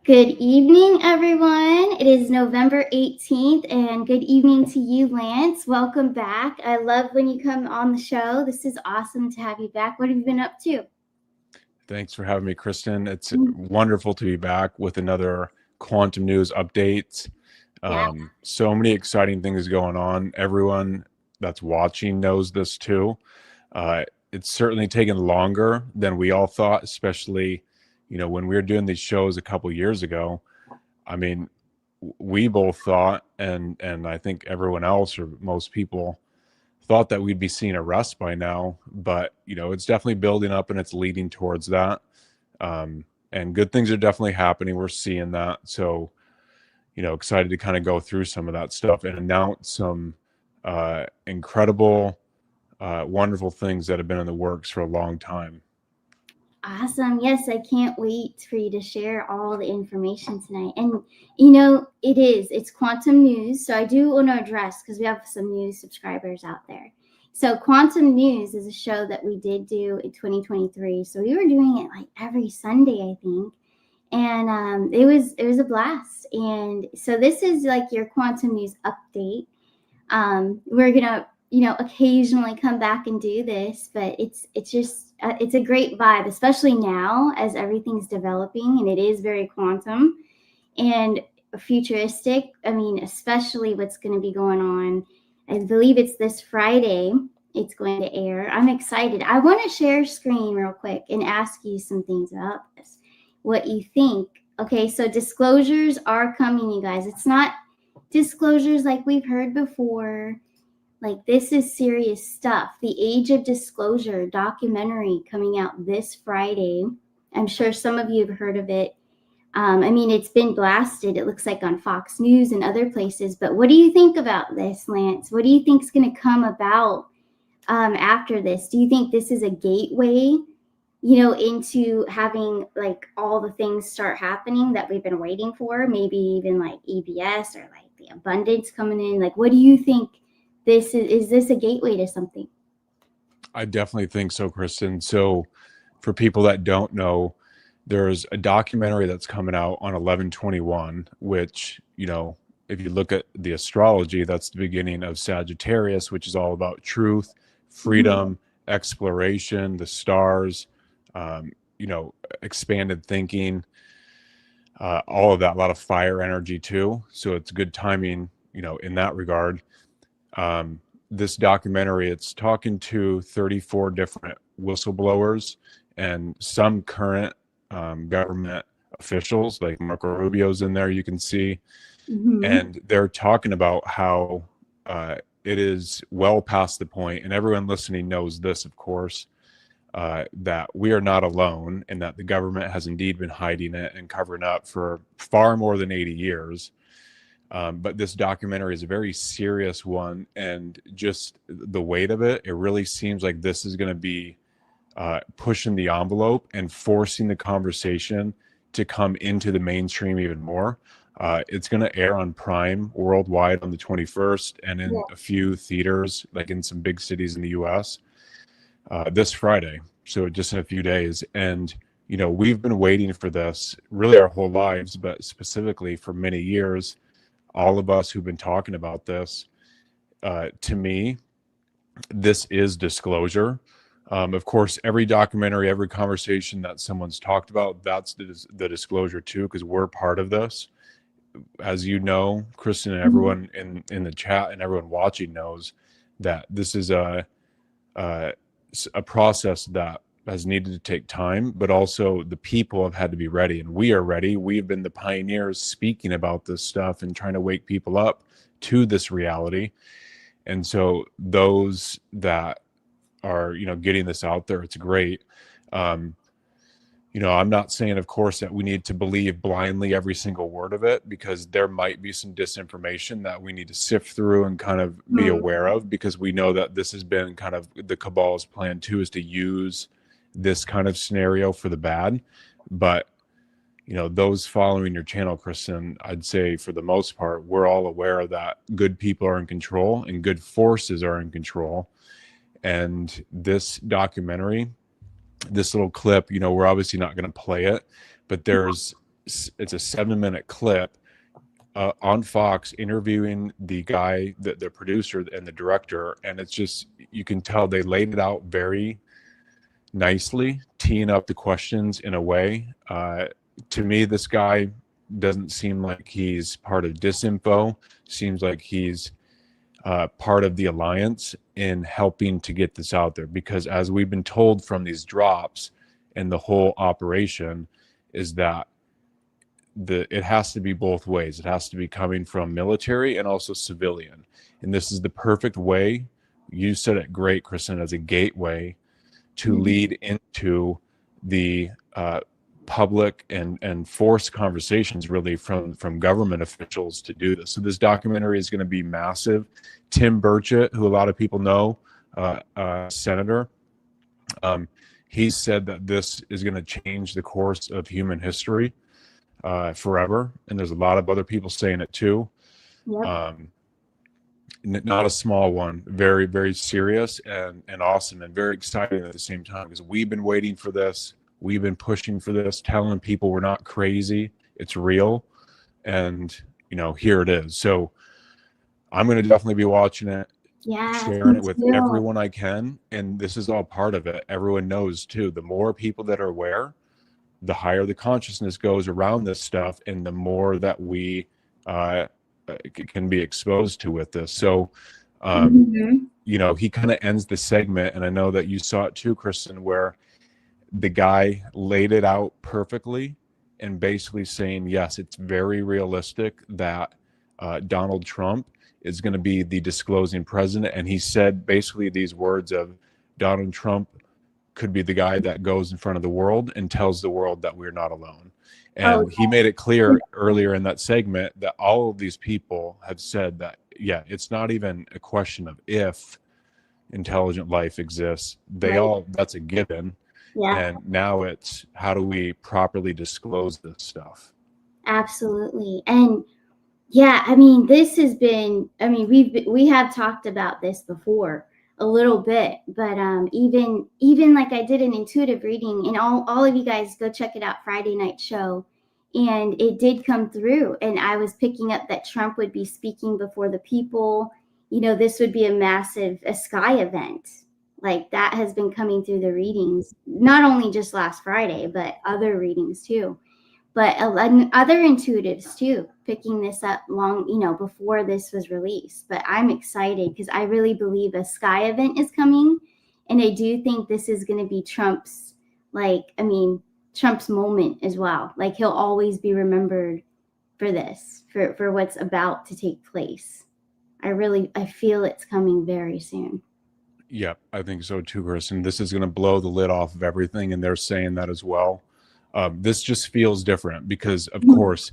Good evening, everyone. It is November 18th, and good evening to you, Lance. Welcome back. I love when you come on the show. This is awesome to have you back. What have you been up to? Thanks for having me, Kristen. It's wonderful to be back with another quantum news update. Yeah, So many exciting things going on. Everyone that's watching knows this too. Uh, it's certainly taken longer than we all thought, especially, when we were doing these shows a couple years ago. I mean, we both thought, and I think everyone else or most people thought that we'd be seeing arrests by now, but it's definitely building up and it's leading towards that. And good things are definitely happening. We're seeing that. So, excited to kind of go through some of that stuff and announce some incredible, wonderful things that have been in the works for a long time. awesome. Yes, I can't wait for you to share all the information tonight. And, it's quantum news. So I do want to address because we have some new subscribers out there. So, Quantum News is a show that we did do in 2023. So, we were doing it like every Sunday, I think. And it was a blast. And so this is like your quantum news update. We're gonna occasionally come back and do this, but it's just it's a great vibe, especially now as everything's developing and it is very quantum and futuristic. I mean, especially what's going to be going on. I believe it's this Friday. It's going to air. I'm excited. I want to share screen real quick and ask you some things about this. What you think? Okay, so disclosures are coming, you guys. It's not disclosures like we've heard before. Like, this is serious stuff. The Age of Disclosure documentary coming out this Friday. I'm sure some of you have heard of it. I mean, it's been blasted, it looks like, on Fox News and other places. But what do you think about this, Lance? What do you think is going to come about after this? Do you think this is a gateway, into having like all the things start happening that we've been waiting for? Maybe even like EBS or like the abundance coming in. Like, what do you think this is? Is this a gateway to something? I definitely think so, Kristen. So, for people that don't know, there's a documentary that's coming out on 11/21, which, if you look at the astrology, that's the beginning of Sagittarius, which is all about truth, freedom, exploration, the stars, um, expanded thinking, all of that, a lot of fire energy too. So it's good timing, in that regard. This documentary, it's talking to 34 different whistleblowers and some current government officials, like Marco Rubio's in there, you can see. Mm-hmm. And they're talking about how it is well past the point, and everyone listening knows this, of course, that we are not alone and that the government has indeed been hiding it and covering up for far more than 80 years. But this documentary is a very serious one, and just the weight of it, it really seems like this is going to be pushing the envelope and forcing the conversation to come into the mainstream even more. It's going to air on Prime worldwide on the 21st and in a few theaters, like in some big cities in the US, this Friday. So just in a few days. And, we've been waiting for this really our whole lives, but specifically for many years. All of us who've been talking about this, to me, this is disclosure. Of course, every documentary, every conversation that someone's talked about, that's the disclosure too, because we're part of this. As you know, Kristen, and everyone in the chat and everyone watching knows that this is a process that has needed to take time, but also the people have had to be ready, and we are ready. We've been the pioneers speaking about this stuff and trying to wake people up to this reality. And so those that are, getting this out there, it's great. I'm not saying, of course, that we need to believe blindly every single word of it, because there might be some disinformation that we need to sift through and kind of be aware of, because we know that this has been kind of the cabal's plan too, is to use this kind of scenario for the bad. But those following your channel, Kristen, I'd say for the most part, we're all aware that good people are in control and good forces are in control. And this documentary, this little clip, we're obviously not going to play it, but there's it's a 7-minute clip on Fox interviewing the guy, the producer and the director, and it's just, you can tell they laid it out very nicely, teeing up the questions in a way. To me, this guy doesn't seem like he's part of disinfo. Seems like he's part of the alliance in helping to get this out there, because as we've been told from these drops and the whole operation is that it has to be both ways. It has to be coming from military and also civilian. And this is the perfect way, you said it great, Kristen, as a gateway to lead into the public and force conversations really from government officials to do this. So this documentary is going to be massive. Tim Burchett, who a lot of people know, senator, he said that this is going to change the course of human history forever, and there's a lot of other people saying it too. Yep. Not a small one, very, very serious and awesome and very exciting at the same time, because we've been waiting for this. We've been pushing for this, telling people we're not crazy, it's real, and here it is. So I'm going to definitely be watching it, sharing it with everyone I can, and this is all part of it. Everyone knows too, the more people that are aware, the higher the consciousness goes around this stuff, and the more that we can be exposed to with this. So, he kind of ends the segment, and I know that you saw it too, Kristen, where the guy laid it out perfectly and basically saying, yes, it's very realistic that Donald Trump is going to be the disclosing president. And he said basically these words of, Donald Trump could be the guy that goes in front of the world and tells the world that we're not alone. And he made it clear earlier in that segment that all of these people have said that, yeah, it's not even a question of if intelligent life exists. That's a given. Yeah. And now it's, how do we properly disclose this stuff? Absolutely. And yeah, I mean, this has been, I mean, we have talked about this before a little bit, but even like I did an intuitive reading, and all of you guys go check it out, Friday night show, and it did come through, and I was picking up that Trump would be speaking before the people. This would be a sky event. Like that has been coming through the readings, not only just last Friday, but other readings too. But other intuitives too, picking this up before this was released. But I'm excited because I really believe a sky event is coming. And I do think this is going to be Trump's moment as well. Like he'll always be remembered for this, for what's about to take place. I feel it's coming very soon. Yeah, I think so too, Kristen. This is going to blow the lid off of everything, and they're saying that as well. This just feels different because, of course,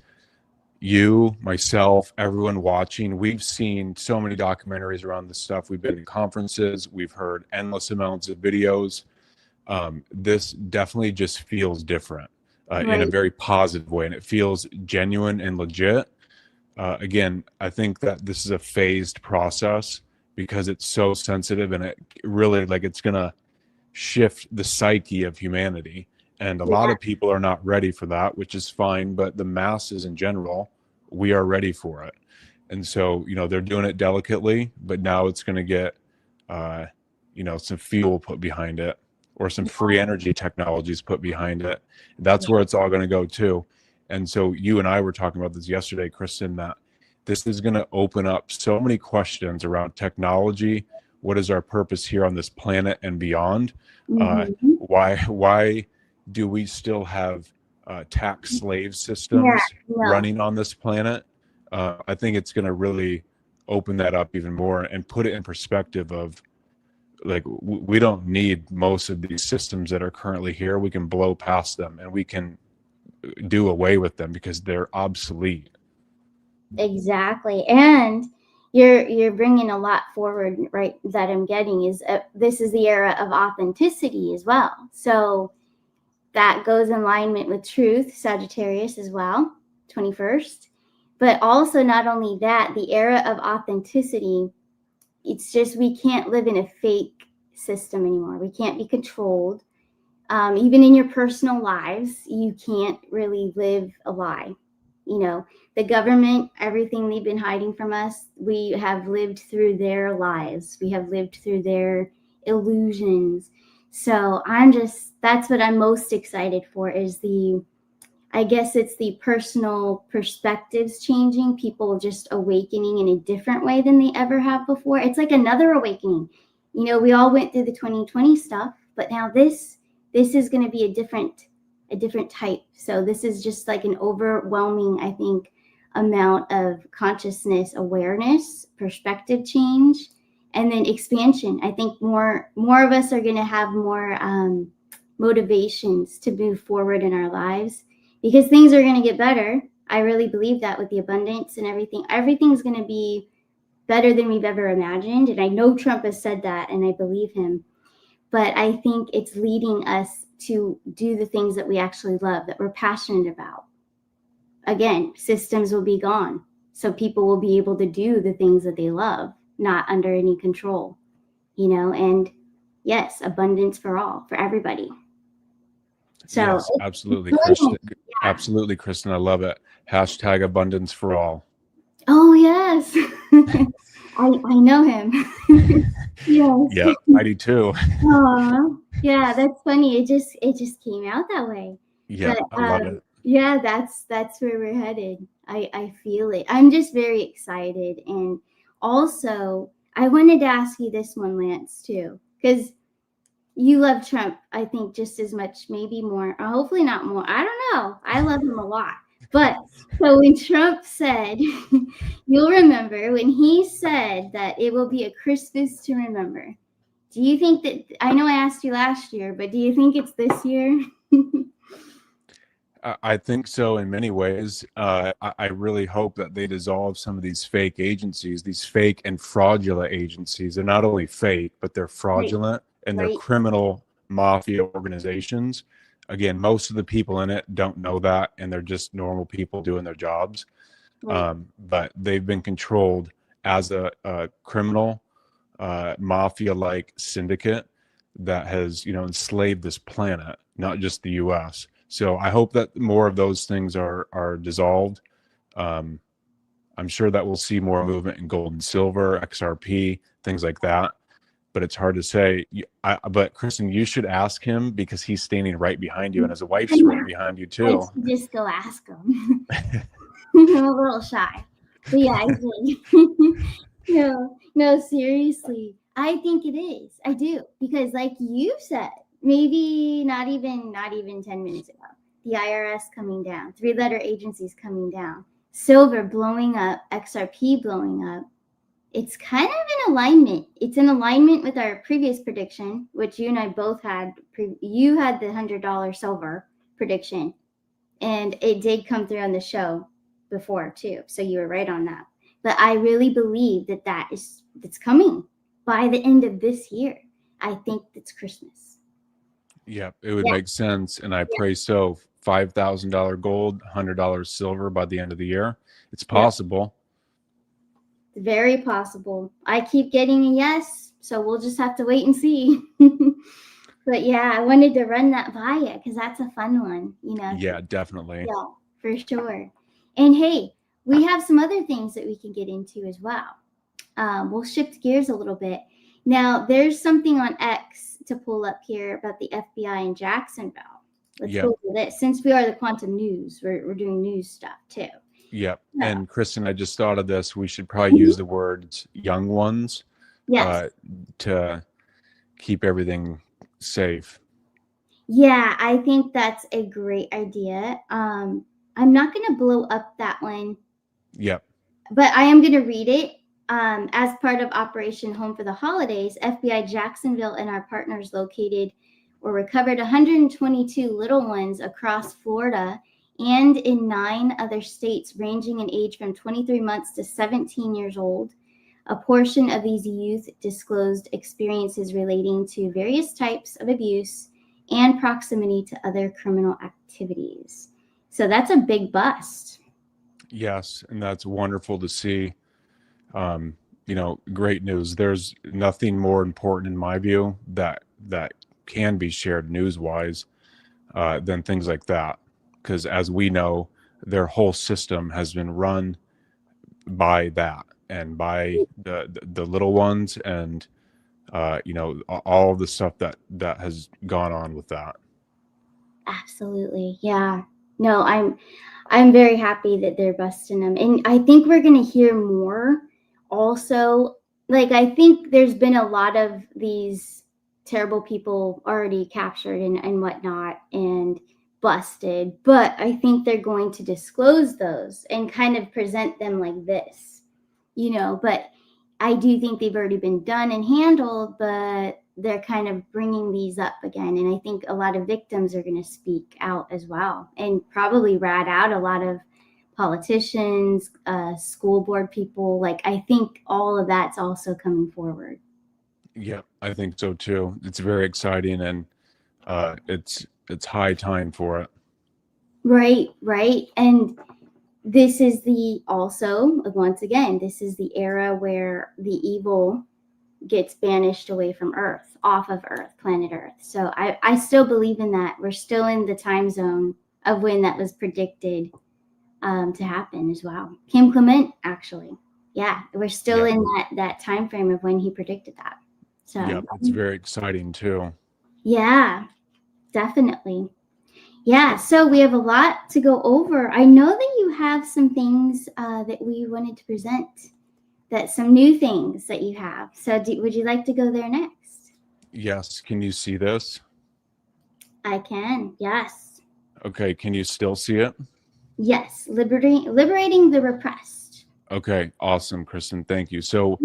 you, myself, everyone watching, we've seen so many documentaries around this stuff. We've been in conferences. We've heard endless amounts of videos. This definitely just feels different in a very positive way, and it feels genuine and legit. Again, I think that this is a phased process because it's so sensitive, and it really, it's going to shift the psyche of humanity. And a lot of people are not ready for that, which is fine. But the masses in general, we are ready for it. And so, they're doing it delicately, but now it's going to get, some fuel put behind it, or some free energy technologies put behind it. That's where it's all going to go too. And so you and I were talking about this yesterday, Kristen, that this is going to open up so many questions around technology. What is our purpose here on this planet and beyond? Why do we still have tax slave systems running on this planet? I think it's going to really open that up even more and put it in perspective of, we don't need most of these systems that are currently here. We can blow past them, and we can do away with them because they're obsolete. Exactly. And you're bringing a lot forward, right? That I'm getting is this is the era of authenticity as well. So that goes in alignment with truth, Sagittarius as well, 21st. But also not only that, the era of authenticity, it's just we can't live in a fake system anymore. We can't be controlled. Even in your personal lives, you can't really live a lie. You know, the government, everything they've been hiding from us, we have lived through their lies. We have lived through their illusions. So that's what I'm most excited for is I guess it's the personal perspectives changing, people just awakening in a different way than they ever have before. It's like another awakening. You know, we all went through the 2020 stuff, but now this is going to be a different type. So this is just like an overwhelming, I think, amount of consciousness, awareness, perspective change, and then expansion. I think more of us are going to have more motivations to move forward in our lives because things are going to get better. I really believe that with the abundance and everything. Everything's going to be better than we've ever imagined. And I know Trump has said that, and I believe him. But I think it's leading us to do the things that we actually love, that we're passionate about. Again, systems will be gone. So people will be able to do the things that they love, not under any control, you know, and yes, abundance for all, for everybody. So yes, absolutely, Kristen. Absolutely, Kristen. I love it. Hashtag abundance for all. Oh yes. I know him. Yes. Yeah, I do too. Yeah, that's funny. It just came out that way. Yeah, But I love it. yeah, that's where we're headed. I feel it. I'm just very excited. And also, I wanted to ask you this one, Lance, too, because you love Trump, I think, just as much, maybe more, or hopefully not more. I don't know. I love him a lot. But so when Trump said, you'll remember when he said that it will be a Christmas to remember. Do you think that, I know I asked you last year, but do you think it's this year? I think so in many ways. I really hope that they dissolve some of these fake agencies, these fake and fraudulent agencies. They're not only fake, but they're fraudulent and they're Right. criminal mafia organizations. Again, most of the people in it don't know that, and they're just normal people doing their jobs. Right. But they've been controlled as a criminal mafia-like syndicate that has, enslaved this planet, not just the U.S. So I hope that more of those things are dissolved. I'm sure that we'll see more movement in gold and silver, XRP, things like that. But it's hard to say. But Kristen, you should ask him because he's standing right behind you, and his wife's right behind you I too. should just go ask him. I'm a little shy, but yeah, I did. No, seriously. I think it is. I do because, like you said, maybe not even 10 minutes ago, the IRS coming down, three-letter agencies coming down, silver blowing up, XRP blowing up. It's kind of in alignment. It's in alignment with our previous prediction, which you and I both had. You had the $100 silver prediction, and it did come through on the show before too. So you were right on that. But I really believe that's coming by the end of this year. I think it's Christmas. Yeah, it would Yeah. make sense, and I pray so. $5,000 gold, $100 silver by the end of the year. It's possible. It's very possible. I keep getting a yes, so we'll just have to wait and see. But yeah, I wanted to run that by you because that's a fun one, Yeah, definitely. Yeah, for sure. And hey, we have some other things that we can get into as well. We'll shift gears a little bit. Now, there's something on X to pull up here about the FBI in Jacksonville. Let's go over this. Since we are the quantum news, we're doing news stuff too. Yep. Yeah. And Kristen, I just thought of this. We should probably use the words young ones to keep everything safe. Yeah, I think that's a great idea. I'm not going to blow up that one. Yep. But I am going to read it. As part of Operation Home for the Holidays, FBI Jacksonville and our partners located or recovered 122 little ones across Florida and in 9 other states, ranging in age from 23 months to 17 years old. A portion of these youth disclosed experiences relating to various types of abuse and proximity to other criminal activities. So that's a big bust. Yes, and that's wonderful to see. Great news. There's nothing more important in my view that can be shared news wise than things like that, because as we know, their whole system has been run by that and by the little ones, and all of the stuff that has gone on with that. Absolutely. Yeah. No, I'm very happy that they're busting them. And I think we're going to hear more also. Like, I think there's been a lot of these terrible people already captured and whatnot and busted, but I think they're going to disclose those and kind of present them like this, but I do think they've already been done and handled, but they're kind of bringing these up again. And I think a lot of victims are going to speak out as well and probably rat out a lot of politicians, school board people. Like, I think all of that's also coming forward. Yeah, I think so too. It's very exciting, and it's high time for it. Right. And this is once again, this is the era where the evil gets banished away from Earth, off of Earth, planet Earth. So I still believe in that. We're still in the time zone of when that was predicted to happen as well. Kim Clement, actually. Yeah, we're still in that time frame of when he predicted that. So yeah, it's very exciting too. Yeah, definitely. Yeah, so we have a lot to go over. I know that you have some things that we wanted to present, some new things that you have. So would you like to go there next? Yes. Can you see this? I can, yes. Okay. Can you still see it? Yes, liberating the repressed. Okay. Awesome, Kristen. Thank you. So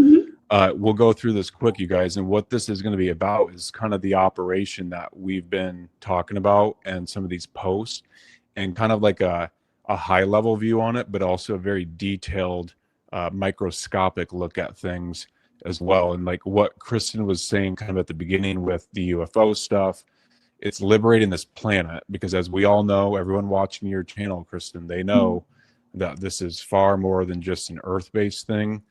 Mm-hmm. we'll go through this quick, you guys. And what this is going to be about is kind of the operation that we've been talking about and some of these posts, and kind of like a high level view on it, but also a very detailed microscopic look at things as well. And like what Kristen was saying kind of at the beginning with the UFO stuff, it's liberating this planet, because as we all know, everyone watching your channel, Kristen, they know that this is far more than just an Earth-based thing.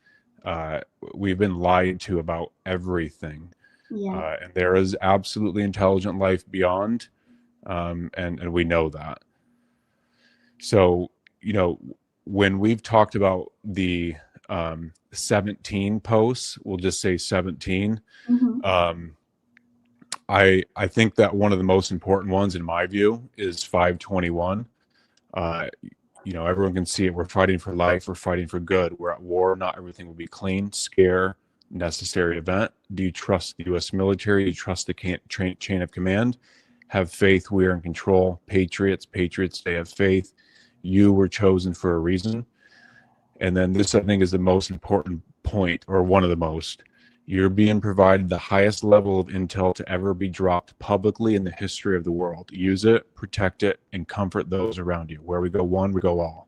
We've been lied to about everything. Yeah. And there is absolutely intelligent life beyond, and we know that. So, when we've talked about the 17 posts, we'll just say 17. Mm-hmm. I think that one of the most important ones, in my view, is 521. Everyone can see it. We're fighting for life. We're fighting for good. We're at war. Not everything will be clean. Scare, necessary event. Do you trust the U.S. military? Do you trust the chain of command? Have faith. We are in control. Patriots, they have faith. You were chosen for a reason. And then this, I think, is the most important point, or one of the most. You're being provided the highest level of intel to ever be dropped publicly in the history of the world. Use it, protect it, and comfort those around you. Where we go one, we go all.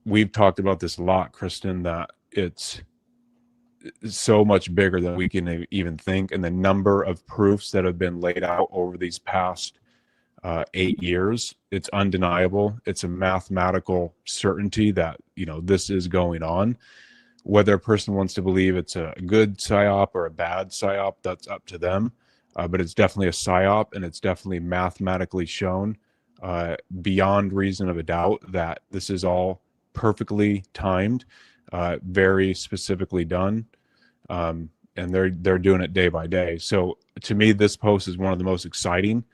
We've talked about this a lot, Kristen, that it's so much bigger than we can even think. And the number of proofs that have been laid out over these past 8 years, it's undeniable. It's a mathematical certainty that, this is going on. Whether a person wants to believe it's a good psyop or a bad psyop, that's up to them. But it's definitely a psyop, and it's definitely mathematically shown beyond reason of a doubt that this is all perfectly timed, very specifically done, and they're doing it day by day. So to me, this post is one of the most exciting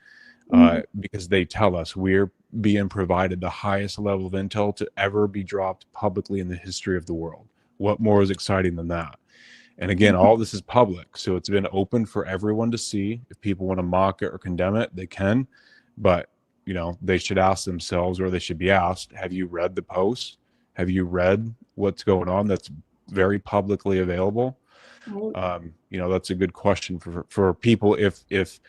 because they tell us we're being provided the highest level of intel to ever be dropped publicly in the history of the world. What more is exciting than that? And again, all this is public, so it's been open for everyone to see. If people want to mock it or condemn it, they can. But they should ask themselves, or they should be asked, have you read the post? Have you read what's going on? That's very publicly available. That's a good question for people. If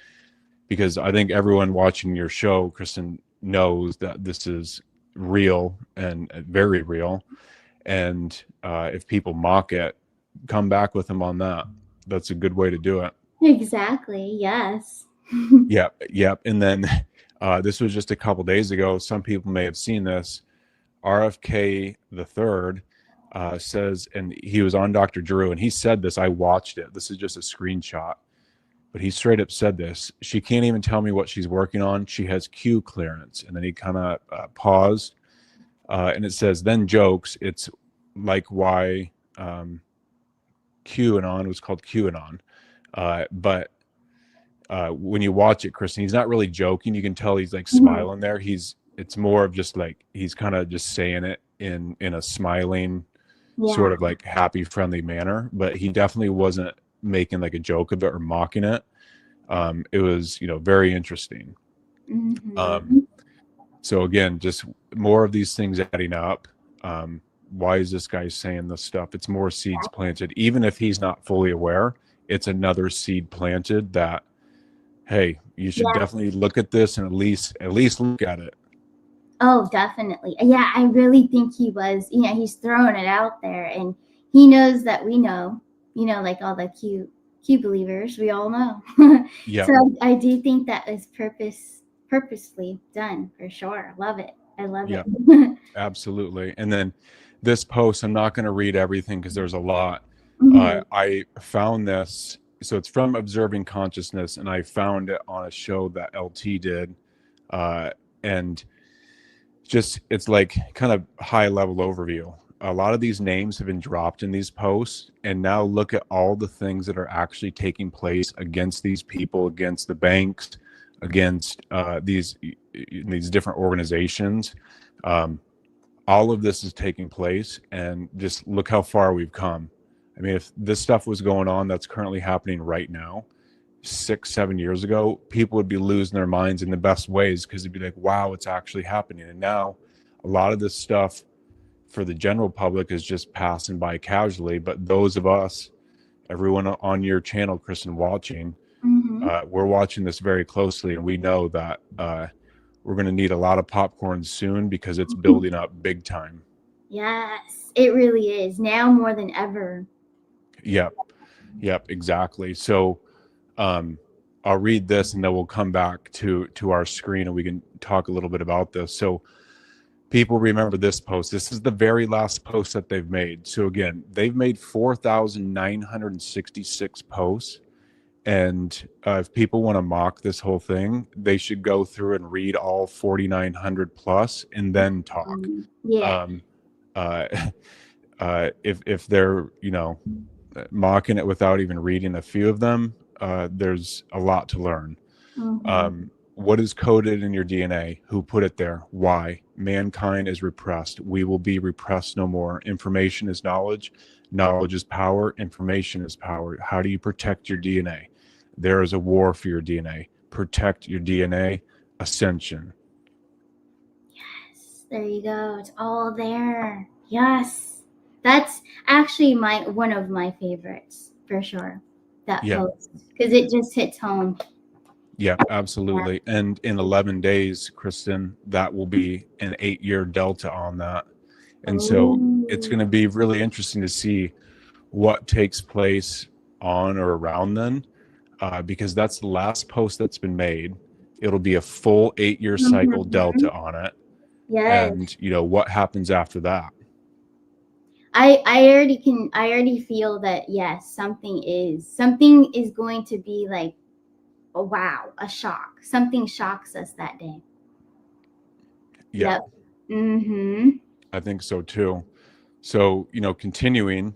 because I think everyone watching your show, Kristen, knows that this is real and very real. And if people mock it, come back with them on that. That's a good way to do it. Exactly. Yes. Yep. And then this was just a couple days ago. Some people may have seen this. RFK the third says, and he was on Dr. Drew, and he said this. I watched it. This is just a screenshot. but he straight up said this. She can't even tell me what she's working on. She has Q clearance. And then he kind of paused, and it says, then jokes. It's like why QAnon was called QAnon. But when you watch it, Kristen, he's not really joking. You can tell he's like smiling there. It's more of just like he's kind of just saying it in a smiling, sort of like happy, friendly manner. But he definitely wasn't making like a joke of it or mocking it. It was, very interesting. So again, just more of these things adding up. Why is this guy saying this stuff? It's more seeds planted. Even if he's not fully aware, it's another seed planted that, hey, you should definitely look at this and at least look at it. Oh, definitely. Yeah, I really think he was, he's throwing it out there, and he knows that we know, like all the Q believers, we all know. Yeah. So I do think that is purposely done for sure. Love it. I love it. Absolutely. And then this post, I'm not going to read everything because there's a lot. I found this. So it's from Observing Consciousness, and I found it on a show that LT did. And just, it's like kind of high level overview. A lot of these names have been dropped in these posts, and now look at all the things that are actually taking place against these people, against the banks, against these different organizations. All of this is taking place, and just look how far we've come. I mean, if this stuff was going on that's currently happening right now, 6-7 years ago, people would be losing their minds in the best ways, because it'd be like, wow, it's actually happening. And now a lot of this stuff for the general public is just passing by casually. But those of us, everyone on your channel, Kristen, watching, we're watching this very closely, and we know that we're going to need a lot of popcorn soon, because it's building up big time. Yes, it really is, now more than ever. Yep, exactly. So I'll read this, and then we'll come back to our screen, and we can talk a little bit about this. So people remember this post. This is the very last post that they've made. So again, they've made 4,966 posts. And if people want to mock this whole thing, they should go through and read all 4,900 plus and then talk. If they're, mocking it without even reading a few of them, there's a lot to learn. What is coded in your DNA? Who put it there? Why? Mankind is repressed. We will be repressed no more. Information is knowledge. Knowledge is power. Information is power. How do you protect your DNA? There is a war for your DNA. Protect your DNA. Ascension. Yes, there you go. It's all there. Yes, that's actually one of my favorites for sure. That post, because it just hits home. Yeah, absolutely. And in 11 days, Kristen, that will be an 8-year delta on that. And so it's going to be really interesting to see what takes place on or around then, because that's the last post that's been made. It'll be a full 8-year cycle delta on it. Yes. And what happens after that? I already feel that, yes, something is going to be like, oh, wow, a shock. Something shocks us that day. Yeah. Yep. I think so too. So, continuing,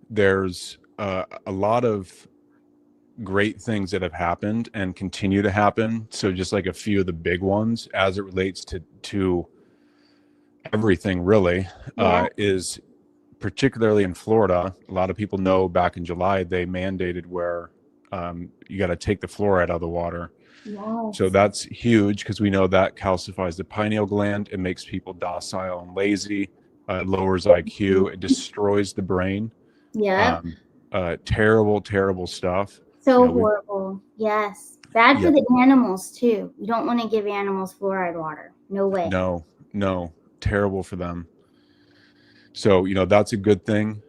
there's a lot of great things that have happened and continue to happen. So just like a few of the big ones as it relates to everything really, is particularly in Florida. A lot of people know back in July, they mandated where you got to take the fluoride out of the water. Yes. So that's huge, because we know that calcifies the pineal gland. It makes people docile and lazy. It lowers IQ. It destroys the brain. Yeah. Terrible stuff. So horrible. Yes. Bad for the animals too. You don't want to give animals fluoride water. No way. No. Terrible for them. So, that's a good thing.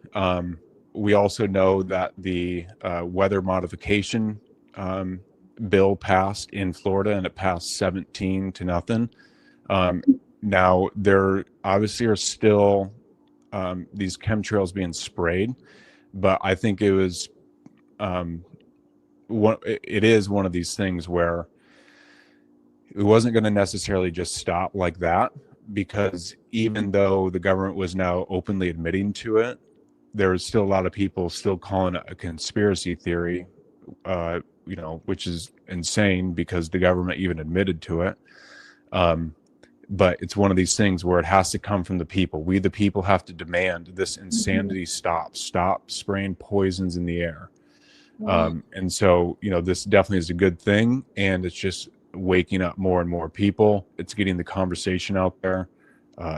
We also know that the weather modification bill passed in Florida, and it passed 17-0. Now, there obviously are still these chemtrails being sprayed, but I think it was it is one of these things where it wasn't going to necessarily just stop like that, because even though the government was now openly admitting to it, there was still a lot of people still calling it a conspiracy theory, which is insane because the government even admitted to it. But it's one of these things where it has to come from the people. We, the people, have to demand this insanity stop spraying poisons in the air. Yeah. And so, this definitely is a good thing. And it's just waking up more and more people. It's getting the conversation out there.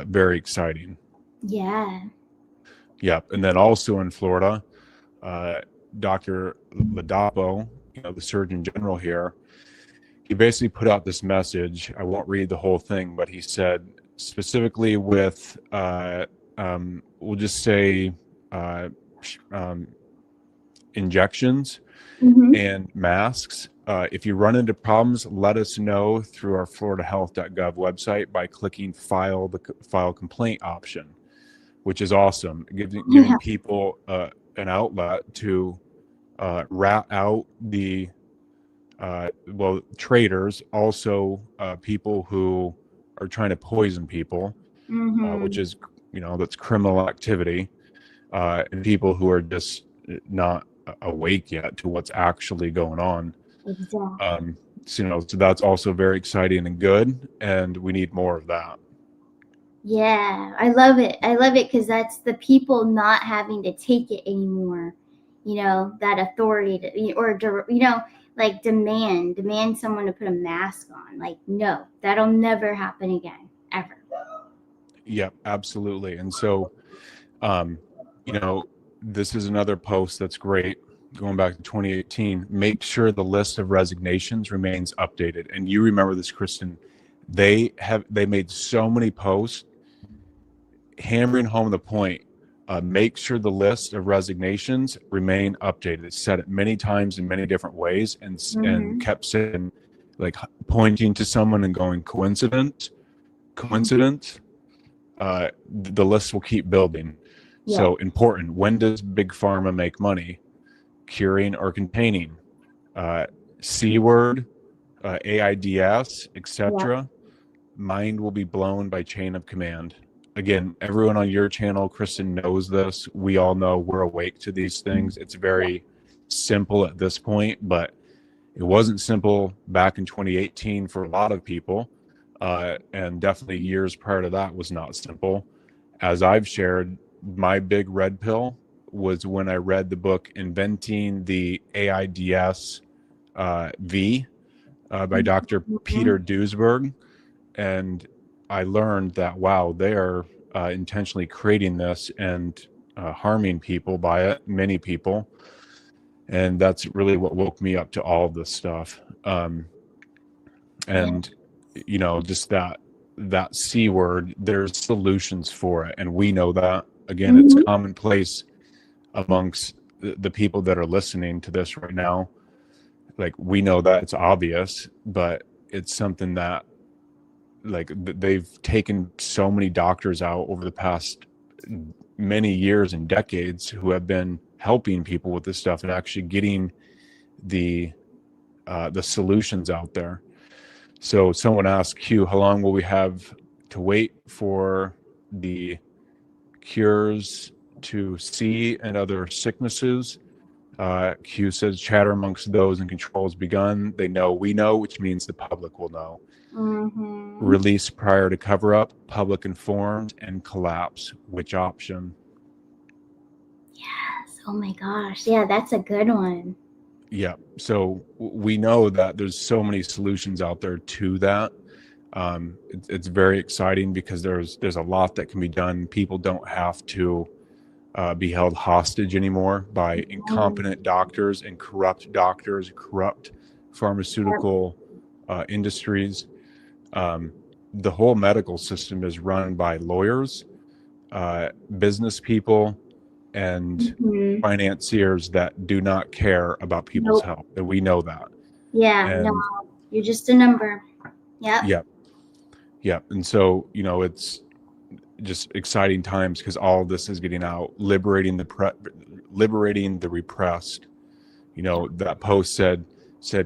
Very exciting. Yeah. Yep. And then also in Florida, Dr. Ladapo, the Surgeon General here, he basically put out this message. I won't read the whole thing, but he said specifically with, we'll just say, injections and masks. If you run into problems, let us know through our floridahealth.gov website by clicking file complaint option, which is awesome. Giving people an outlet to rat out the traders, also people who are trying to poison people, which is, that's criminal activity, and people who are just not awake yet to what's actually going on. Exactly. So that's also very exciting and good, and we need more of that. Yeah, I love it. I love it because that's the people not having to take it anymore. That authority like demand someone to put a mask on. Like, no, that'll never happen again, ever. Yep, absolutely. And so, this is another post that's great. Going back to 2018, make sure the list of resignations remains updated. And you remember this, Kristen. They made so many posts hammering home the point. Make sure the list of resignations remain updated. It's said it many times in many different ways, and kept saying, like, pointing to someone and going, coincidence. The list will keep building. Yeah. So important. When does big pharma make money? Curing or containing? C word, AIDS, etc. Mind will be blown by chain of command. Again, everyone on your channel, Kristen, knows this. We all know we're awake to these things. It's very simple at this point, but it wasn't simple back in 2018 for a lot of people. And definitely years prior to that was not simple. As I've shared, my big red pill was when I read the book Inventing the AIDS V by Dr. Peter Duesberg. And I learned that, wow, they are intentionally creating this and harming people by it, many people. And that's really what woke me up to all of this stuff. Just that C word, there's solutions for it. And we know that. Again, it's commonplace amongst the people that are listening to this right now. Like, we know that it's obvious, but it's something that, like, they've taken so many doctors out over the past many years and decades who have been helping people with this stuff and actually getting the solutions out there. So someone asked Q, how long will we have to wait for the cures to C and other sicknesses? Q says, chatter amongst those in control has begun. They know we know, which means the public will know. Release prior to cover up, public informed, and collapse. Which option? Yes. Oh my gosh. Yeah, that's a good one. Yeah. So we know that there's so many solutions out there to that. It's very exciting because there's a lot that can be done. People don't have to be held hostage anymore by incompetent doctors and corrupt pharmaceutical industries. The whole medical system is run by lawyers, business people, and financiers that do not care about people's health. And we know that. Yeah, no, you're just a number. Yeah. And so, it's just exciting times because all of this is getting out, liberating the repressed, that post said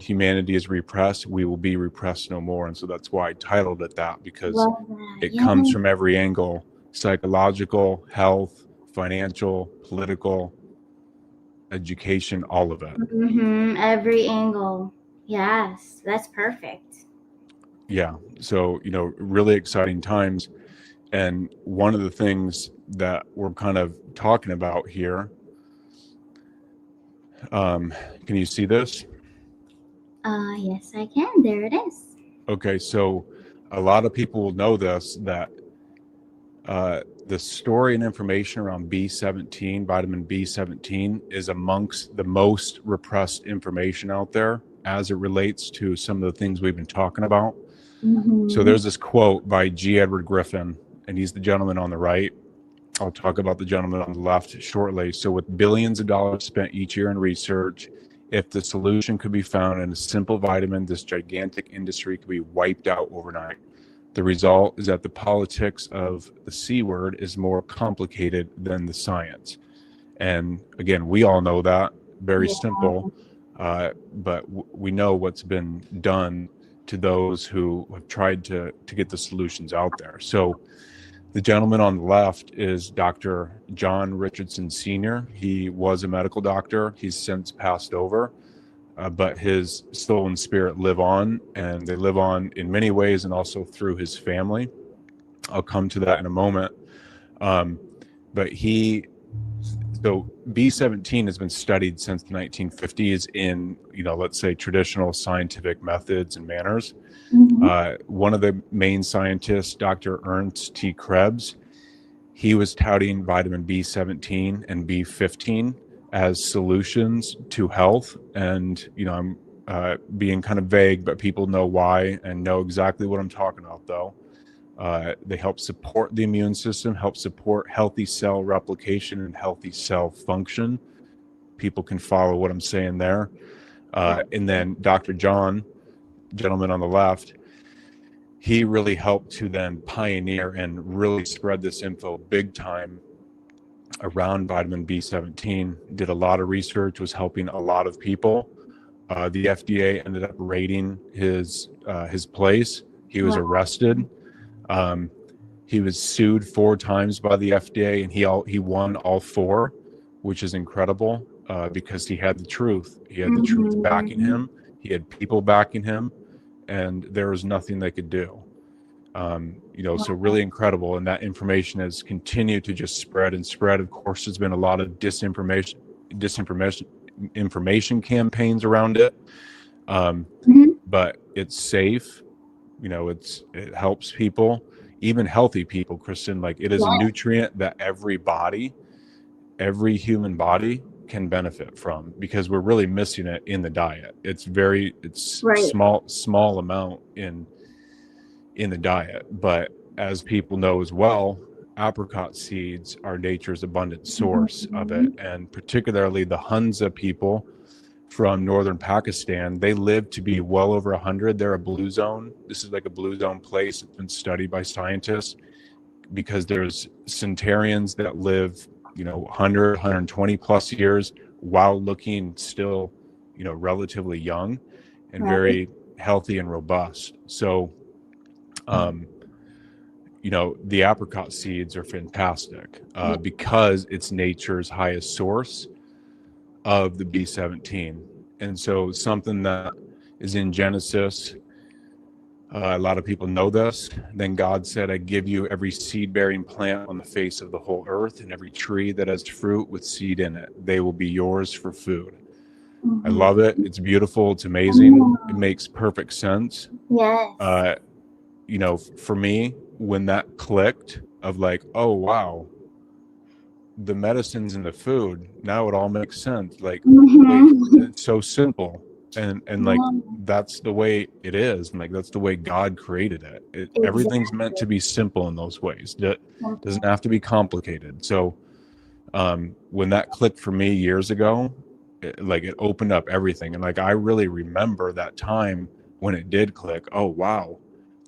humanity is repressed, we will be repressed no more. And so that's why I titled it that, because Love that. it Yeah. comes from every angle: psychological, health, financial, political, education, all of it. Every angle. Yes, that's perfect. Yeah. So, really exciting times. And one of the things that we're kind of talking about here, can you see this? Yes, I can. There it is. Okay. So a lot of people will know this, that the story and information around B17, vitamin B17, is amongst the most repressed information out there as it relates to some of the things we've been talking about. So there's this quote by G. Edward Griffin, and he's the gentleman on the right. I'll talk about the gentleman on the left shortly. So with billions of dollars spent each year in research, if the solution could be found in a simple vitamin, this gigantic industry could be wiped out overnight. The result is that the politics of the C word is more complicated than the science. And again, we all know that, very simple, but we know what's been done to those who have tried to get the solutions out there. So the gentleman on the left is Dr. John Richardson Sr. He was a medical doctor. He's since passed over. But his soul and spirit live on, and they live on in many ways, and also through his family. I'll come to that in a moment. But so B17 has been studied since the 1950s in, let's say, traditional scientific methods and manners. One of the main scientists, Dr. Ernst T. Krebs, he was touting vitamin B17 and B15 as solutions to health. And, I'm being kind of vague, but people know why and know exactly what I'm talking about, though. They help support the immune system, help support healthy cell replication and healthy cell function. People can follow what I'm saying there. And then Dr. John, gentleman on the left, he really helped to then pioneer and really spread this info big time around vitamin B17, did a lot of research, was helping a lot of people. The FDA ended up raiding his place. He was arrested. He was sued 4 times by the FDA, and he won all 4, which is incredible, because he had the truth. He had the truth backing him. He had people backing him, and there was nothing they could do. So really incredible. And that information has continued to just spread and spread. Of course, there's been a lot of disinformation campaigns around it. But it's safe. It helps people, even healthy people, Kristen. Like, it is a nutrient that every human body can benefit from, because we're really missing it in the diet. It's small amount in the diet. But as people know as well, apricot seeds are nature's abundant source of it. And particularly the Hunza people from northern Pakistan, they live to be well over 100. They're a blue zone. This is like a blue zone place. It's been studied by scientists, because there's centenarians that live 100, 120 plus years while looking still relatively young and very healthy and robust. So the apricot seeds are fantastic, because it's nature's highest source of the B17. And so something that is in Genesis, a lot of people know this. Then God said, I give you every seed-bearing plant on the face of the whole earth, and every tree that has fruit with seed in it. They will be yours for food. I love it. It's beautiful. It's amazing. It makes perfect sense. Yes. For me, when that clicked of like, oh, wow, the medicines and the food, now it all makes sense. Like, wait, it's so simple. And like, that's the way it is. And like, that's the way God created it. Everything's meant to be simple in those ways. That doesn't have to be complicated. So when that clicked for me years ago, it opened up everything. And like, I really remember that time when it did click. Oh, wow.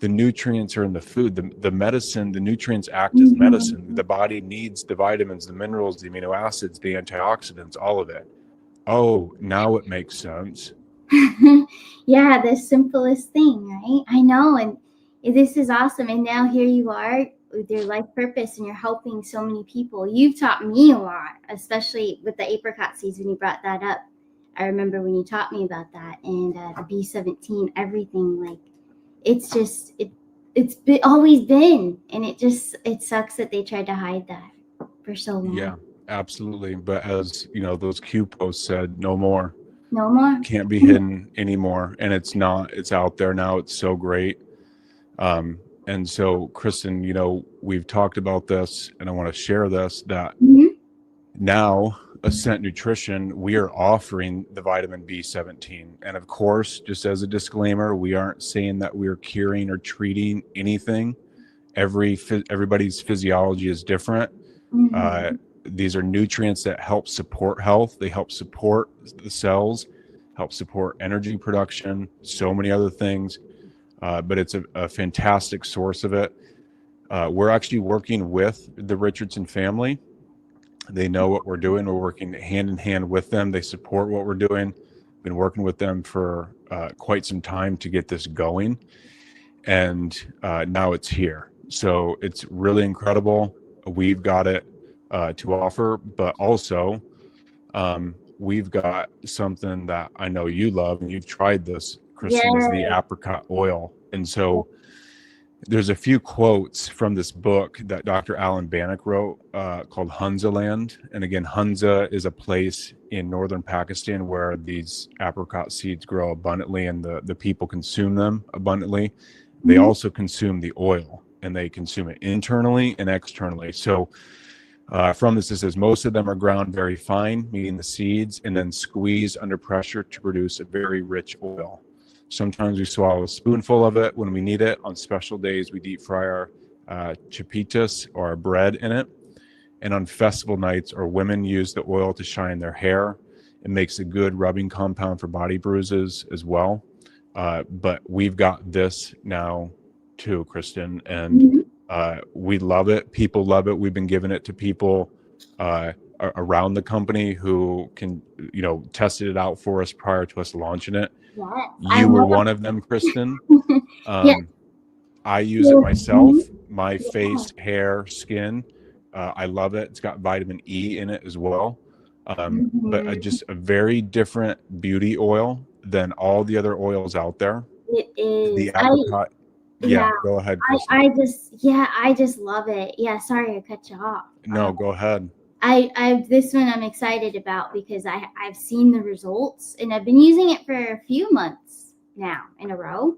The nutrients are in the food. The medicine, the nutrients act as medicine. The body needs the vitamins, the minerals, the amino acids, the antioxidants, all of it. Oh, now it makes sense. Yeah, the simplest thing, right? I know, and this is awesome. And now here you are with your life purpose, and you're helping so many people. You've taught me a lot, especially with the apricot seeds when you brought that up. I remember when you taught me about that, and the B17, everything. Like, it's just always been, and it sucks that they tried to hide that for so long. Yeah, absolutely. But as you know, those Q posts said, no more. No more. Can't be hidden anymore. And it's not, it's out there now. It's so great. And so, Kristen, you know, we've talked about this, and I want to share this that Mhm. now Ascent Nutrition, we are offering the vitamin B17. And of course, just as a disclaimer, we aren't saying that we're curing or treating anything. Everybody's physiology is different. Uh, Mhm. these are nutrients that help support health. They help support the cells, help support energy production, so many other things. But it's a fantastic source of it. We're actually working with the Richardson family. They know what we're doing. We're working hand in hand with them. They support what we're doing. Been working with them for quite some time to get this going, and now it's here. So it's really incredible. We've got it to offer, but also we've got something that I know you love, and you've tried this, Yeah. Kristen, is the apricot oil. And so there's a few quotes from this book that Dr. Alan Bannock wrote called Hunza Land. And again, Hunza is a place in northern Pakistan where these apricot seeds grow abundantly, and the people consume them abundantly. They Mhm. also consume the oil, and they consume it internally and externally. So from this, it says most of them are ground very fine, meaning the seeds, and then squeezed under pressure to produce a very rich oil. Sometimes we swallow a spoonful of it when we need it. On special days, we deep fry our chapitas or our bread in it. And on festival nights, or women use the oil to shine their hair. It makes a good rubbing compound for body bruises as well. But we've got this now too, Kristen, and Mhm. we love it. People love it. We've been giving it to people around the company who can, you know, tested it out for us prior to us launching it. Yes, I You were know. one of them, Kristen. Yes. Um, I use it myself. Mhm. My Yeah. face, hair, skin. I love it. It's got vitamin E in it as well. But Mhm. just a very different beauty oil than all the other oils out there. It is. The apricot. Yeah. Yeah, go ahead, Kristen. I just love it. Yeah. Sorry, I cut you off. No, go ahead. This one I'm excited about because I've seen the results and I've been using it for a few months now in a row,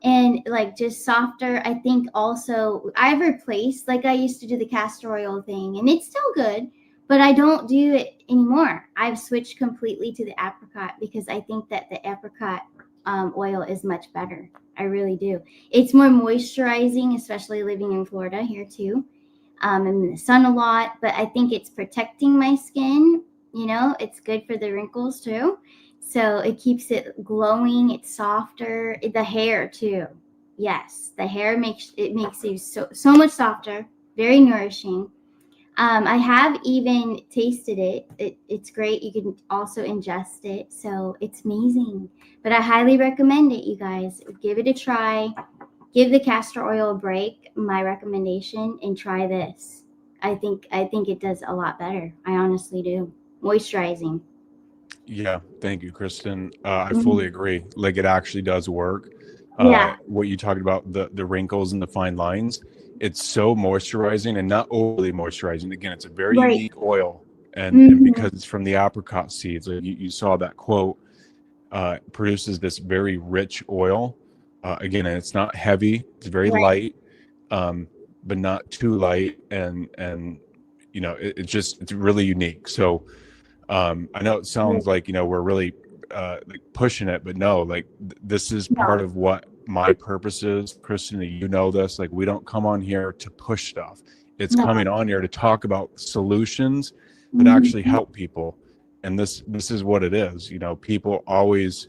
and like just softer. I think also I've replaced, like I used to do the castor oil thing and it's still good, but I don't do it anymore. I've switched completely to the apricot because I think that the apricot oil is much better. I really do. It's more moisturizing, especially living in Florida here too. I'm in the sun a lot, but I think it's protecting my skin. You know, it's good for the wrinkles too. So it keeps it glowing. It's softer. The hair too. Yes, the hair makes you so much softer. Very nourishing. I have even tasted it. It's great. You can also ingest it, so it's amazing. But I highly recommend it, you guys. Give it a try. Give the castor oil a break. My recommendation, and try this. I think it does a lot better. I honestly do. Moisturizing. Yeah, thank you, Kristen. I fully Mhm. agree. Like it actually does work. Yeah. What you talked about, the wrinkles and the fine lines, it's so moisturizing and not overly moisturizing. Again, it's a very Right. unique oil, and Hmm. because it's from the apricot seeds, like you saw that quote, produces this very rich oil. Again, and it's not heavy; it's very Right. light, um, but not too light, and you know, it's just it's really unique. So I know it Right. sounds like, you know, we're really like pushing it, but no, like this is part No. of what my purpose is, Kristen. You know this. Like we don't come on here to push stuff. It's No. coming on here to talk about solutions that actually Hmm. help people, and this is what it is. You know, people always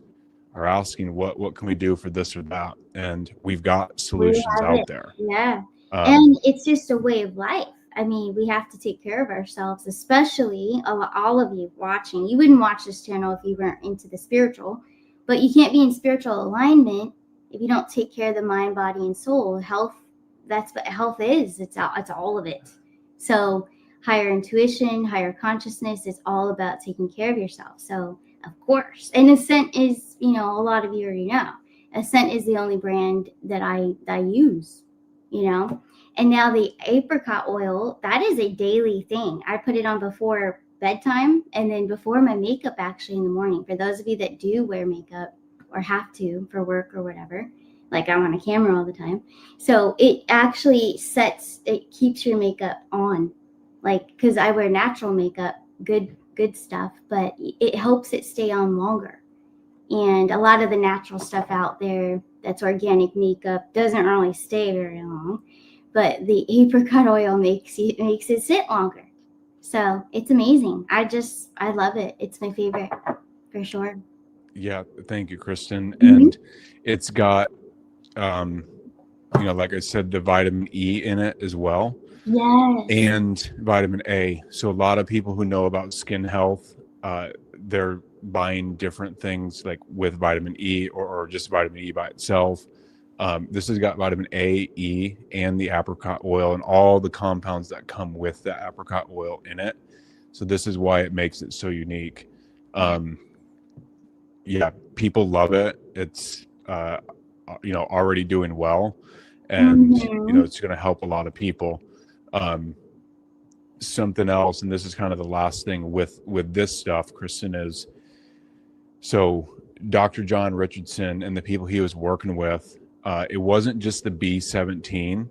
are asking what can we do for this or that, and we've got We solutions have out it. there. Yeah. Um, And it's just a way of life. I mean, we have to take care of ourselves, especially all of you watching. You wouldn't watch this channel if you weren't into the spiritual, but you can't be in spiritual alignment if you don't take care of the mind, body, and soul. Health, that's what health is. It's all of it. So higher intuition, higher consciousness is all about taking care of yourself. So of course, and Ascent is, a lot of you already know, Ascent is the only brand that I use, And now the apricot oil, that is a daily thing. I put it on before bedtime and then before my makeup, actually, in the morning. For those of you that do wear makeup or have to for work or whatever, like I'm on a camera all the time. So it actually keeps your makeup on, like, because I wear natural makeup, good stuff, but it helps it stay on longer. And a lot of the natural stuff out there that's organic makeup doesn't really stay very long, but the apricot oil makes it sit longer. So it's amazing. I love it. It's my favorite for sure. Yeah, thank you, Kristen. Mm-hmm. And it's got, like I said, the vitamin E in it as well. Yes. And vitamin A. So a lot of people who know about skin health, they're buying different things like with vitamin E or just vitamin E by itself. This has got vitamin A, E, and the apricot oil and all the compounds that come with the apricot oil in it. So this is why it makes it so unique. Yeah, people love it. It's already doing well, and it's going to help a lot of people. Something else, and this is kind of the last thing with this stuff, Kristen, is so Dr. John Richardson and the people he was working with, it wasn't just the B17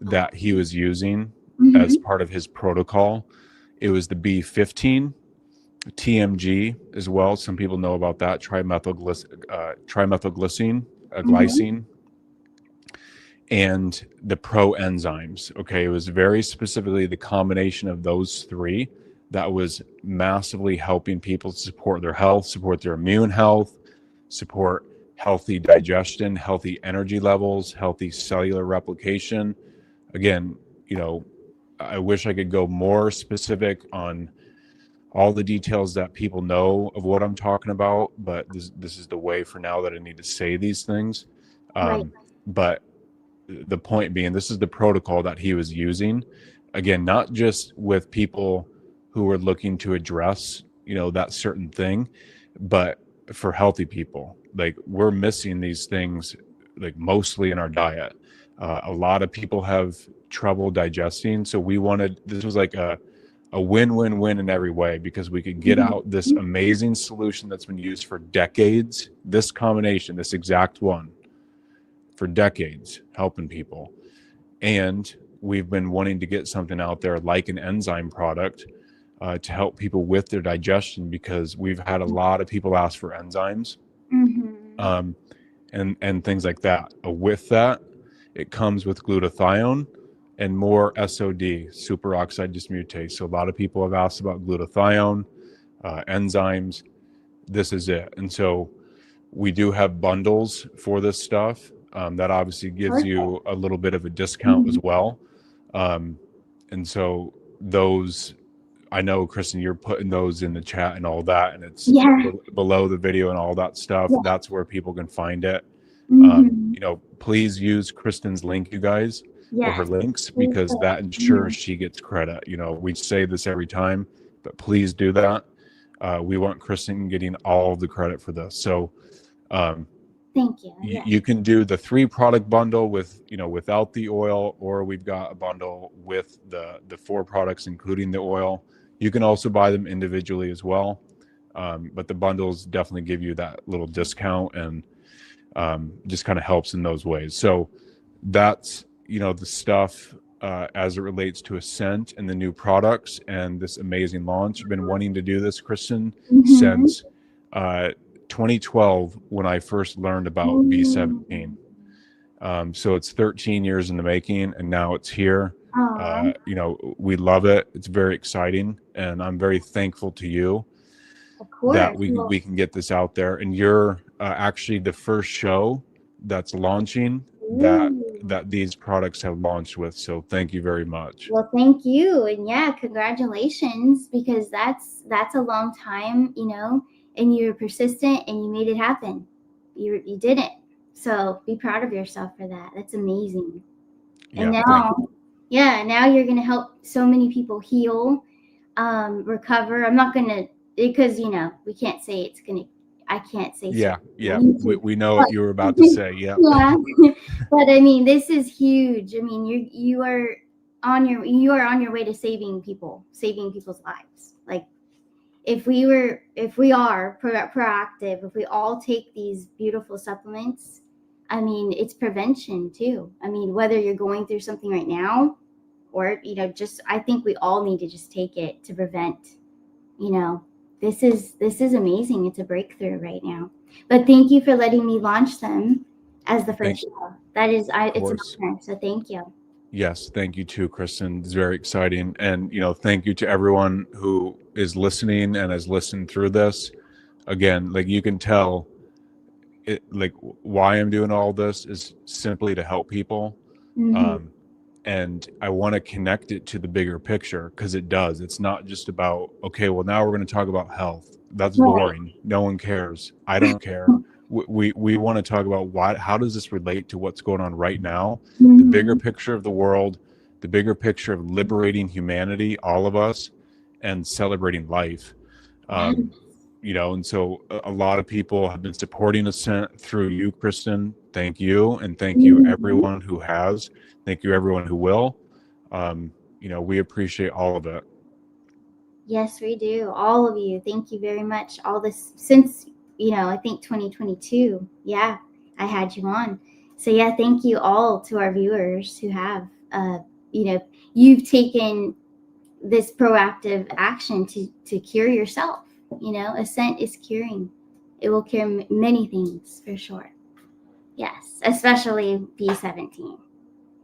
that he was using as part of his protocol. It was the B15, TMG as well. Some people know about that, trimethylglycine, glycine, and the pro-enzymes. Okay, it was very specifically the combination of those three that was massively helping people support their health, support their immune health, support healthy digestion, healthy energy levels, healthy cellular replication. Again, I wish I could go more specific on all the details that people know of what I'm talking about, but this is the way for now that I need to say these things. Right. But the point being, this is the protocol that he was using. Again, not just with people who were looking to address, that certain thing, but for healthy people. Like, we're missing these things, like, mostly in our diet. A lot of people have trouble digesting. So this was like a win-win-win in every way, because we could get out this amazing solution that's been used for decades, this combination, this exact one, for decades, helping people. And we've been wanting to get something out there like an enzyme product to help people with their digestion, because we've had a lot of people ask for enzymes and things like that. With that, it comes with glutathione and more SOD, superoxide dismutase. So a lot of people have asked about glutathione, enzymes. This is it. And so we do have bundles for this stuff. That obviously gives you a little bit of a discount as well. And so those, I know, Kristen, you're putting those in the chat and all that, and it's below the video and all that stuff. That's where people can find it. Please use Kristen's link, you guys, or her links, because that ensures she gets credit. We say this every time, but please do that. We want Kristen getting all of the credit for this. So thank you. You can do the 3-product bundle with, without the oil, or we've got a bundle with the 4 products, including the oil. You can also buy them individually as well. But the bundles definitely give you that little discount, and just kind of helps in those ways. So that's, the stuff as it relates to Ascent and the new products and this amazing launch. I've been wanting to do this, Kristen, since 2012, when I first learned about B17. So it's 13 years in the making, and now it's here. We love it. It's very exciting, and I'm very thankful to you that we can get this out there. And you're actually the first show that's launching that that these products have launched with. So thank you very much. Well, thank you. And yeah, congratulations, because that's a long time, and you're persistent and you made it happen. You did it. So be proud of yourself for that. That's amazing. And Yeah, thank now, yeah, now you're going to help so many people heal, recover. I'm not going to, because, we can't say it's going to, I can't say Yeah, certain yeah. YouTube, We know but what you were about to say. Yeah. yeah, but I mean, this is huge. I mean, you are on your way to saving people's lives. Like, if we are proactive, if we all take these beautiful supplements, I mean, it's prevention too. I mean, whether you're going through something right now, or just, I think we all need to just take it to prevent. You know, this is amazing. It's a breakthrough right now. But thank you for letting me launch them as the Thank, first show. That is, of it's an course. honor. So thank you. Yes, thank you too, Kristen. It's very exciting. And, thank you to everyone who is listening and has listened through this. Again, like you can tell, like why I'm doing all this is simply to help people. Hmm. And I want to connect it to the bigger picture, because it does. It's not just about, okay, well, now we're going to talk about health. That's Right. boring. No one cares. I don't care. We want to talk about how does this relate to what's going on right now, the bigger Hmm. picture of the world, the bigger picture of liberating humanity, all of us, and celebrating life. Yeah. Um, and so a lot of people have been supporting Ascent through you, Kristen. Thank you. And thank you, Mhm. everyone who has. Thank you, everyone who will. We appreciate all of it. Yes, we do. All of you. Thank you very much. All this since, I think 2022. Yeah, I had you on. So yeah, thank you all to our viewers who have, you know, you've taken this proactive action to cure yourself. Ascent is curing. It will cure many things for sure. Yes, especially B17.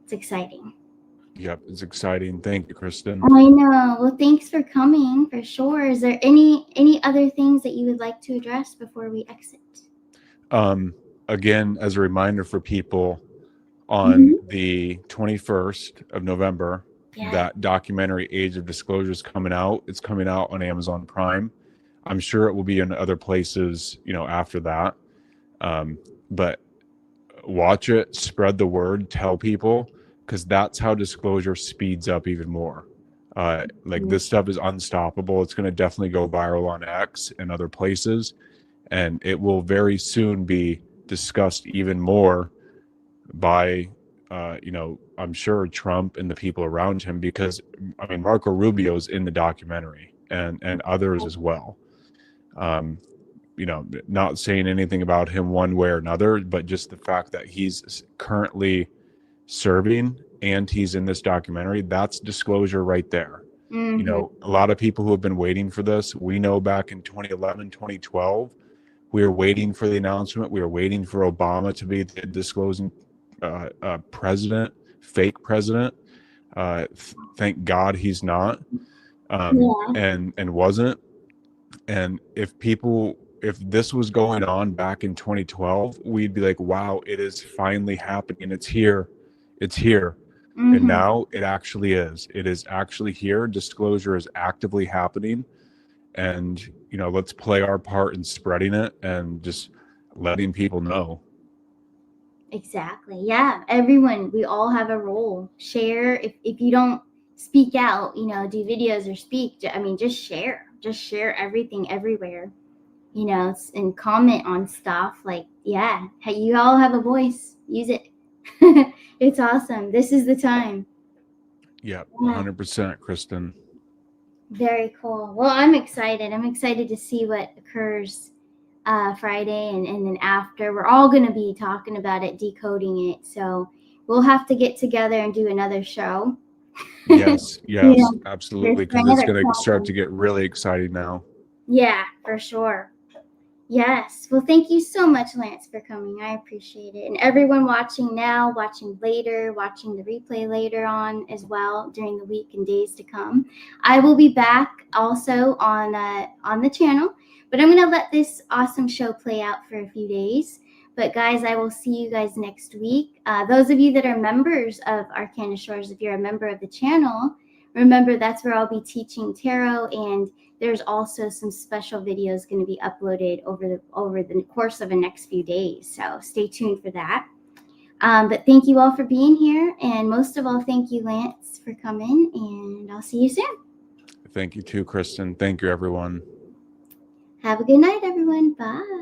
It's exciting. Yep, it's exciting. Thank you, Kristen. I know. Well, thanks for coming for sure. Is there any other things that you would like to address before we exit? Um, Again, as a reminder for people, on Hmm. the 21st of November, Yeah. that documentary Age of Disclosure is coming out. It's coming out on Amazon Prime. I'm sure it will be in other places, after that. But watch it, spread the word, tell people, because that's how disclosure speeds up even more. Like this stuff is unstoppable. It's going to definitely go viral on X and other places, and it will very soon be discussed even more by, I'm sure Trump and the people around him, because I mean Marco Rubio's in the documentary, and others as well. Um, not saying anything about him one way or another, but just the fact that he's currently serving and he's in this documentary, that's disclosure right there. Mm-hmm. A lot of people who have been waiting for this, we know back in 2011, 2012, we were waiting for the announcement. We were waiting for Obama to be the disclosing president, fake president. Thank God he's not, Yeah. and wasn't. And if this was going on back in 2012, we'd be like, wow, it is finally happening. It's here. It's here. And Mm-hmm. now it actually is. It is actually here. Disclosure is actively happening. And, let's play our part in spreading it and just letting people know. Exactly. Yeah. Everyone, we all have a role. Share. If you don't speak out, do videos or speak. I mean, just share. Just share everything everywhere. And comment on stuff. Like, yeah, hey, you all have a voice. Use it. It's awesome. This is the time. Yeah, Yeah. 100%, Kristen. Very cool. Well, I'm excited. I'm excited to see what occurs Friday and then after. We're all going to be talking about it, decoding it. So we'll have to get together and do another show. Yes, Yeah, yes, there's absolutely. for Because it's another going to start problem. to get really exciting now. Yeah, for sure. Yes. Well, thank you so much, Lance, for coming. I appreciate it. And everyone watching now, watching later, watching the replay later on as well during the week and days to come. I will be back also on the channel, but I'm going to let this awesome show play out for a few days But guys, I will see you guys next week. Those of you that are members of Arcana Shores, if you're a member of the channel, remember that's where I'll be teaching tarot, and there's also some special videos going to be uploaded over the course of the next few days. So stay tuned for that. But thank you all for being here, and most of all, thank you, Lance, for coming, and I'll see you soon. Thank you too, Kristen. Thank you, everyone. Have a good night, everyone. Bye.